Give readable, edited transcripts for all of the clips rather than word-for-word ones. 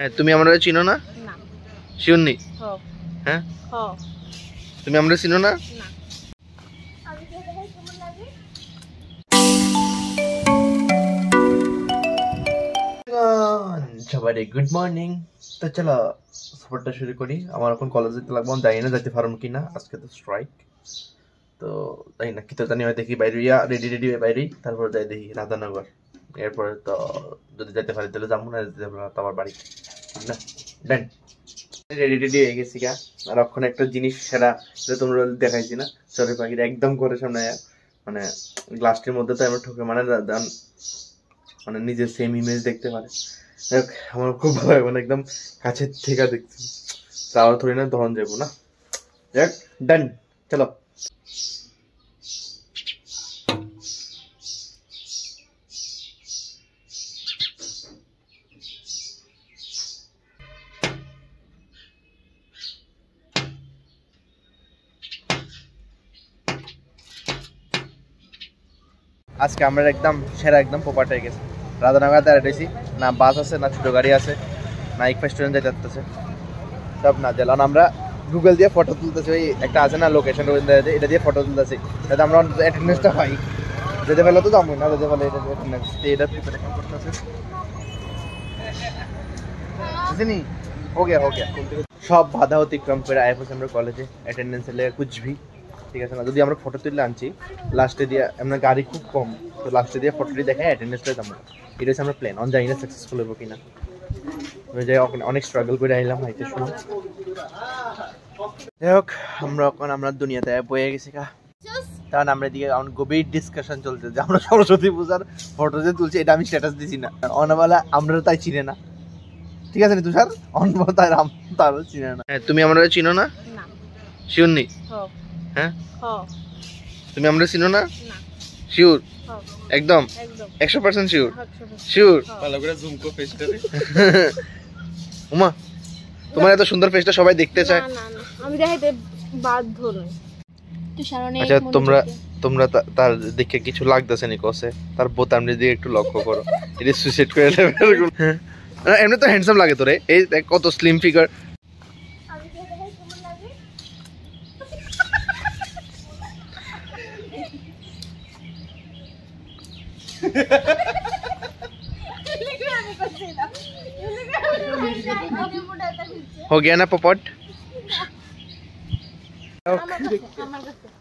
হ্যাঁ, তুমি আমরা চিনো না? না। শিওর নি? হ্যাঁ। তুমি আমরা চিনো না? না। আমি যে দেখাই কেমন লাগে? সবাই গুড মর্নিং। তো চলো সফরটা শুরু করি। আমার এখন কলেজে যেতে লাগবো, আমি জানি না যেতে পারবো কিনা, আজকে তো স্ট্রাইক। তো তাই না কি তো জানি, হয় দেখি বাইরে রেডি হয়ে বাইরে, তারপর যাই দেখি রাধানগর। এরপরে তো যদি যেতে পারি তাহলে যাবো, না যেতে পারবো না তো আমার বাড়ি, ঠিক না? ডান। রেডি হয়ে গেছি গা। আর ওখানে একটা জিনিস সেরা, যেটা তোমরা দেখাইছি না, চড়ুই পাখির একদম করে সামনে, মানে গ্লাসটির মধ্যে তো আমার ঠোকে, মানে নিজের সেম ইমেজ দেখতে পারে। আমার খুব ভালো লাগে, মানে একদম কাছের থেকে দেখছি। তাও থোড়ি না তখন যাবো না। যাক ডান, চলো। আজকে আমরা একদম সেরা, একদম পোপাট হয়ে গেছে। রাধানগর দাঁড়াইছি, না বাস আছে, না ছোট গাড়ি আছে, না এক রেস্টুরেন্ট যাইতে আসতেছে, সব না জ্বালান। আমরা গুগল দিয়ে ফটো তুলতেছি, ওই একটা আছে না লোকেশন, এটা দিয়ে ফটো তুলতেছি, যাতে আমরা অ্যাটেন্ডেন্সটা পাই। যেতে পারলে তো যাবো না, যেতে পারলে এটা অ্যাটেন্ডেন্স এটা প্রিপারেশন করতেছে। বুঝিনি? हो गया সব বাধা অতিক্রম করে আয় পড়ছি আমরা কলেজে। অ্যাটেন্ডেন্সের লেগে কুছ ভি ঠিক আছে না। যদি আমরা ফটো তুলে আনছি লাস্টে দিয়ে, আমরা গাড়ি খুব কম, তো লাস্টে দিয়ে ফটোটি দেখে অ্যাটেন্ডেন্সটা যাবো। এটা হচ্ছে আমরা প্ল্যান। জানি না সাকসেসফুল হবো কিনা। আমি যাই অনেক স্ট্রাগল করে আইলাম হাইতে শুনো। যাই হোক, আমরা দুনিয়াতে বয়ে গেছি কা, কারণ আমরা এদিকে গভীর ডিসকাশন চলছে যে আমরা সরস্বতী পূজার ফটো যে তুলছি, এটা আমি স্ট্যাটাস দিছি না। অনাবেলা আমরা তাই চিনে না, ঠিক আছে নি তুষার? অনবর তার চিনে না। হ্যাঁ, তুমি আমরা চিনো না? না। শিওর নি? হ্যাঁ, তুমি আমরা চিনো না? শিওর? একদম 100% শিওর? শিওর? ভালো করে জুম কো ফেসটারে। উমা, তোমার এত সুন্দর ফেসটা সবাই দেখতে চায়। না না, আমি দেখাইতে বাধ্য নই। আচ্ছা, তোমরা তার দেখে কিছু লাগতেছে নি কোসে? তার বোতামের দিকে একটু লক্ষ্য করো, এটা সুইসাইড করে নেবে এরকম। এমনি তো হ্যান্ডসাম লাগে তোরে, এই দেখ কত স্লিম ফিগার। আমি যে দেখাই কেমন লাগে? हो गया ना पोपट?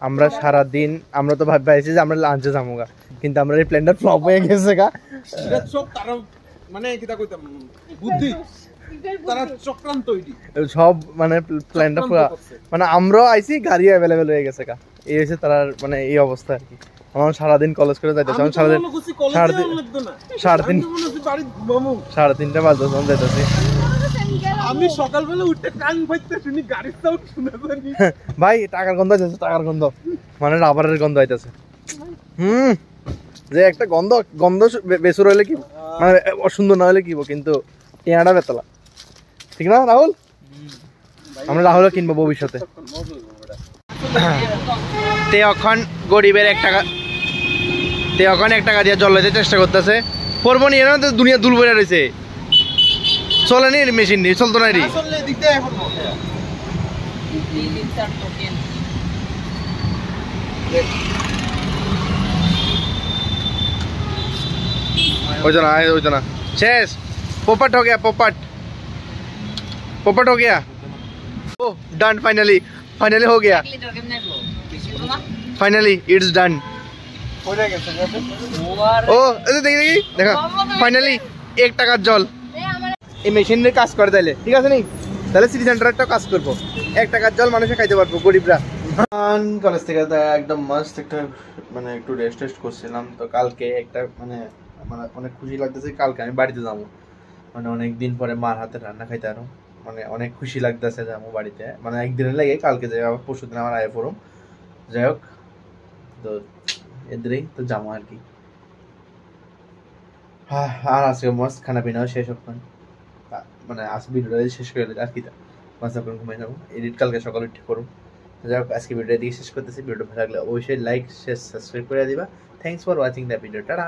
আমরা সারা দিন আমরা তো ভাবছি যে আমরা লাঞ্চে যামুগা, কিন্তু আমরা এই প্ল্যানটা ফ্লপ হয়ে গেছে গা। এটা সব তারা মানে কিটা কইতাম বুদ্ধি, তারা চক্রান্ত হইদি সব, মানে প্ল্যানটা পুরো, মানে আমরাও আইছি, গাড়ি অ্যাভেলেবেল হয়ে গেছে গা। এই হচ্ছে তার মানে এই অবস্থা আর কি। আমার সারাদিন কলেজ করে যাইতেছে, আমি সারাদিন 3:30 বাজে যাইতেছি। আমি সকালবেলা উঠে কান ফাইতে শুনি গাড়ির সাউন্ড শুনে জানি ভাই টাকার গন্ধ আইতেছে, টাকার গন্ধ, মানে রাবারের গন্ধ আইতেছে। যে একটা গন্ধ বেসুর হইলে কি, মানে অসুন্দর না হলে কি, কিন্তু টিয়াটা বেতলা, ঠিক না রাহুল? আমরা রাহুলও কিনবো ভবিষ্যতে। তে এখন গরিবের 1 টাকা দিয়ে জল লইতে চেষ্টা করতেছে, পড়বো নিয়ে না, দুনিয়া দুল বইরা রয়েছে, চলে নি মেশিন নিয়ে, চলতো না রে। ওই তো না শেষ। पोपट हो गया, पोपट हो गया। ओ डन, फाइनली हो गया, फाइनली इट्स डन। ও দেখি দেখা, ফাইনালি 1 টাকার জল এই মেশিনের কাজ করে তাইলে, ঠিক আছে নি? তাহলে সিটি সেন্টারটাও কাজ করবো, 1 টাকার জল মানুষে খাইতে পারবো, গরিবরা। কলেজ থেকে একদম মাস্ট একটা, মানে একটু রেস্ট করছিলাম। তো কালকে একটা মানে আমার অনেক খুশি লাগতেছে, কালকে আমি বাড়িতে যাবো, মানে অনেক দিন পরে মার হাতে রান্না খাইতে আরো, মানে অনেক খুশি লাগতেছে যাবো বাড়িতে। মানে একদিনের লাগে, কালকে যাই, আবার পরশু দিন আমার আয় পড়ম। যাই হোক, তো এদেরই তো যাবো আর কি। আর আজকে মস্ত খানা পিনাও শেষ হবে, মানে আজ ভিডিওটা শেষ করে দিলে আর কি, মাছ আপনার ঘুমাই যাবো, এডিট কালকে সকালে ঠিক করুন। যাই হোক, আজকে ভিডিও দিকে শেষ করতেছি। ভিডিও ভালো লাগলে অবশ্যই লাইক, শেয়ার, সাবস্ক্রাইব করে দিবা। Thanks for watching the video, tata.